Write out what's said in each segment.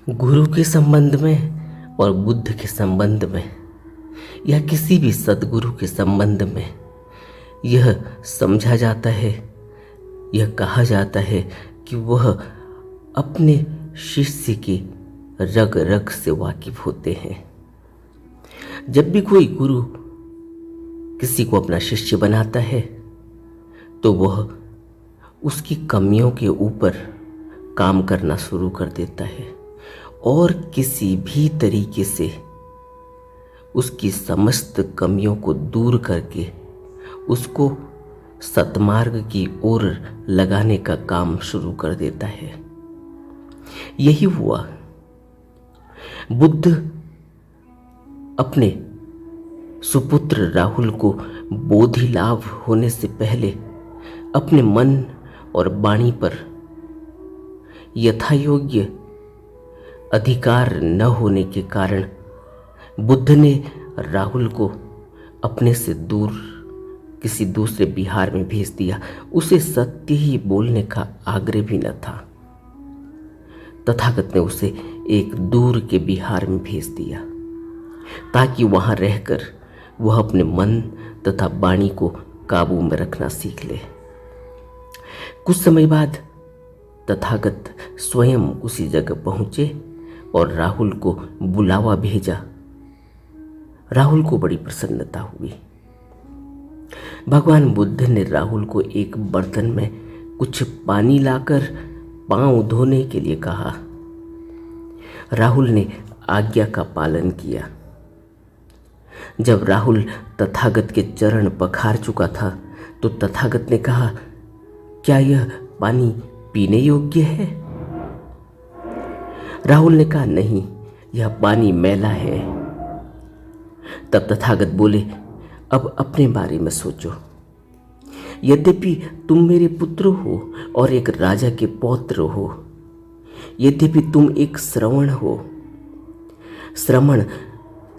गुरु के संबंध में और बुद्ध के संबंध में या किसी भी सद्गुरु के संबंध में यह समझा जाता है, यह कहा जाता है कि वह अपने शिष्य की रग रग से वाकिफ होते हैं। जब भी कोई गुरु किसी को अपना शिष्य बनाता है तो वह उसकी कमियों के ऊपर काम करना शुरू कर देता है और किसी भी तरीके से उसकी समस्त कमियों को दूर करके उसको सतमार्ग की ओर लगाने का काम शुरू कर देता है। यही हुआ। बुद्ध अपने सुपुत्र राहुल को बोधि लाभ होने से पहले अपने मन और वाणी पर यथायोग्य अधिकार न होने के कारण बुद्ध ने राहुल को अपने से दूर किसी दूसरे बिहार में भेज दिया। उसे सत्य ही बोलने का आग्रह भी न था। तथागत ने उसे एक दूर के बिहार में भेज दिया ताकि वहां रहकर वह अपने मन तथा वाणी को काबू में रखना सीख ले। कुछ समय बाद तथागत स्वयं उसी जगह पहुंचे और राहुल को बुलावा भेजा। राहुल को बड़ी प्रसन्नता हुई। भगवान बुद्ध ने राहुल को एक बर्तन में कुछ पानी लाकर पांव धोने के लिए कहा। राहुल ने आज्ञा का पालन किया। जब राहुल तथागत के चरण पखार चुका था तो तथागत ने कहा, क्या यह पानी पीने योग्य है? राहुल ने कहा, नहीं, यह पानी मैला है। तब तथागत बोले, अब अपने बारे में सोचो। यद्यपि तुम मेरे पुत्र हो और एक राजा के पौत्र हो, यद्यपि तुम एक श्रवण हो, श्रमण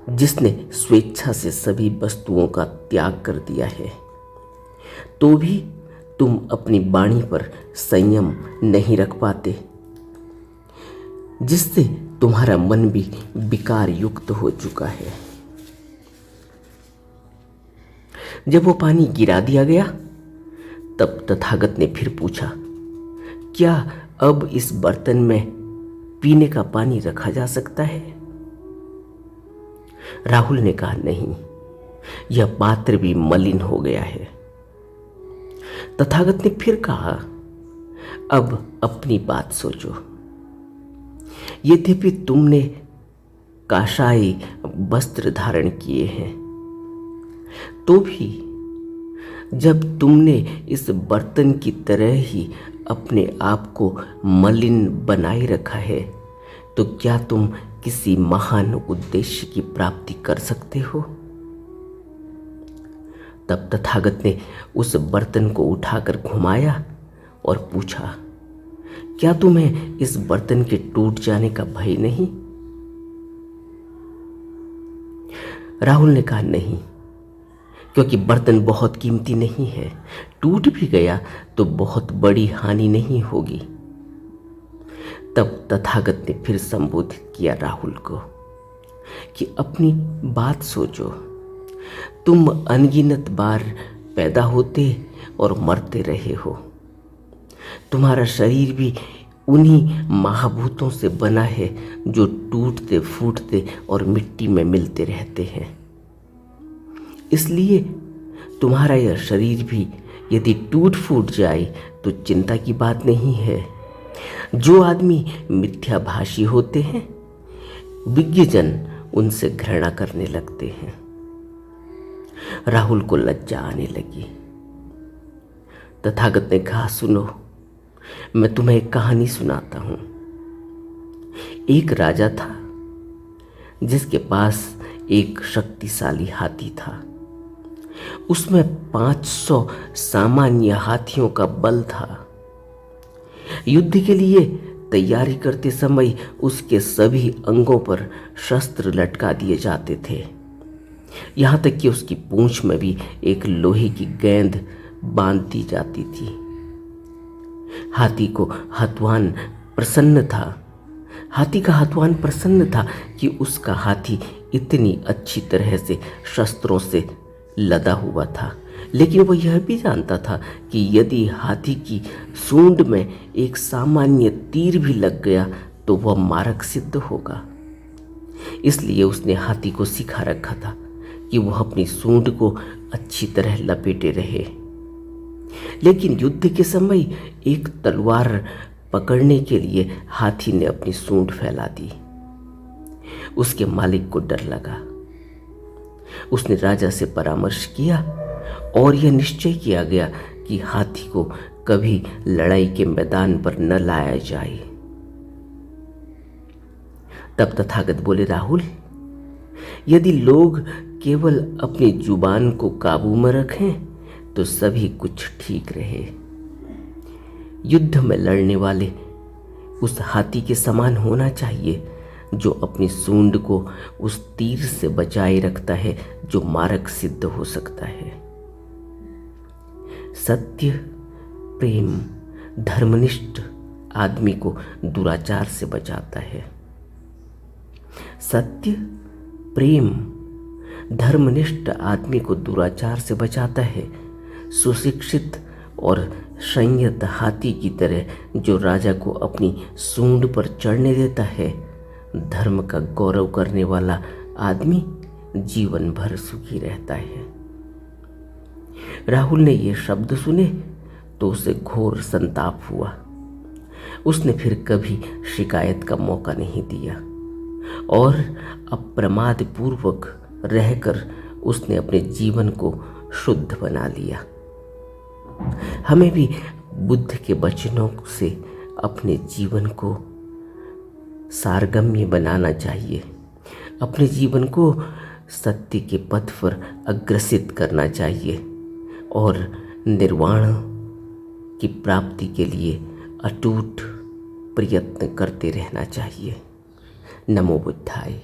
जिसने स्वेच्छा से सभी वस्तुओं का त्याग कर दिया है, तो भी तुम अपनी वाणी पर संयम नहीं रख पाते, जिससे तुम्हारा मन भी विकार युक्त हो चुका है। जब वो पानी गिरा दिया गया तब तथागत ने फिर पूछा, क्या अब इस बर्तन में पीने का पानी रखा जा सकता है? राहुल ने कहा, नहीं, यह पात्र भी मलिन हो गया है। तथागत ने फिर कहा, अब अपनी बात सोचो। यद्यपि तुमने काशाई वस्त्र धारण किए हैं, तो भी जब तुमने इस बर्तन की तरह ही अपने आप को मलिन बनाए रखा है, तो क्या तुम किसी महान उद्देश्य की प्राप्ति कर सकते हो? तब तथागत ने उस बर्तन को उठाकर घुमाया और पूछा, क्या तुम्हें इस बर्तन के टूट जाने का भय नहीं? राहुल ने कहा, नहीं, क्योंकि बर्तन बहुत कीमती नहीं है। टूट भी गया तो बहुत बड़ी हानि नहीं होगी। तब तथागत ने फिर संबोधित किया राहुल को कि अपनी बात सोचो। तुम अनगिनत बार पैदा होते और मरते रहे हो। तुम्हारा शरीर भी उन्हीं महाभूतों से बना है जो टूटते फूटते और मिट्टी में मिलते रहते हैं। इसलिए तुम्हारा यह शरीर भी यदि टूट फूट जाए तो चिंता की बात नहीं है। जो आदमी मिथ्याभाषी होते हैं, विज्ञजन उनसे घृणा करने लगते हैं। राहुल को लज्जा आने लगी। तथागत ने कहा, सुनो, मैं तुम्हें एक कहानी सुनाता हूं। एक राजा था जिसके पास एक शक्तिशाली हाथी था। उसमें 500 सामान्य हाथियों का बल था। युद्ध के लिए तैयारी करते समय उसके सभी अंगों पर शस्त्र लटका दिए जाते थे। यहां तक कि उसकी पूंछ में भी एक लोहे की गेंद बांध दी जाती थी। हाथी को हतवान प्रसन्न था हाथी का हथवान प्रसन्न था कि उसका हाथी इतनी अच्छी तरह से शस्त्रों से लदा हुआ था, लेकिन वह यह भी जानता था कि यदि हाथी की सूंड में एक सामान्य तीर भी लग गया तो वह मारक सिद्ध होगा। इसलिए उसने हाथी को सिखा रखा था कि वह अपनी सूंड को अच्छी तरह लपेटे रहे। लेकिन युद्ध के समय एक तलवार पकड़ने के लिए हाथी ने अपनी सूंड फैला दी। उसके मालिक को डर लगा। उसने राजा से परामर्श किया और यह निश्चय किया गया कि हाथी को कभी लड़ाई के मैदान पर न लाया जाए। तब तथागत बोले, राहुल, यदि लोग केवल अपनी जुबान को काबू में रखें तो सभी कुछ ठीक रहे। युद्ध में लड़ने वाले उस हाथी के समान होना चाहिए जो अपनी सूंड को उस तीर से बचाए रखता है जो मारक सिद्ध हो सकता है। सत्य, प्रेम, धर्मनिष्ठ आदमी को दुराचार से बचाता है। सत्य, प्रेम, धर्मनिष्ठ आदमी को दुराचार से बचाता है। सुशिक्षित और संयत हाथी की तरह जो राजा को अपनी सूंड पर चढ़ने देता है, धर्म का गौरव करने वाला आदमी जीवन भर सुखी रहता है। राहुल ने ये शब्द सुने तो उसे घोर संताप हुआ। उसने फिर कभी शिकायत का मौका नहीं दिया और अप्रमाद पूर्वक रहकर उसने अपने जीवन को शुद्ध बना लिया। हमें भी बुद्ध के वचनों से अपने जीवन को सारगम्य बनाना चाहिए, अपने जीवन को सत्य के पथ पर अग्रसित करना चाहिए और निर्वाण की प्राप्ति के लिए अटूट प्रयत्न करते रहना चाहिए। नमो बुद्धाय।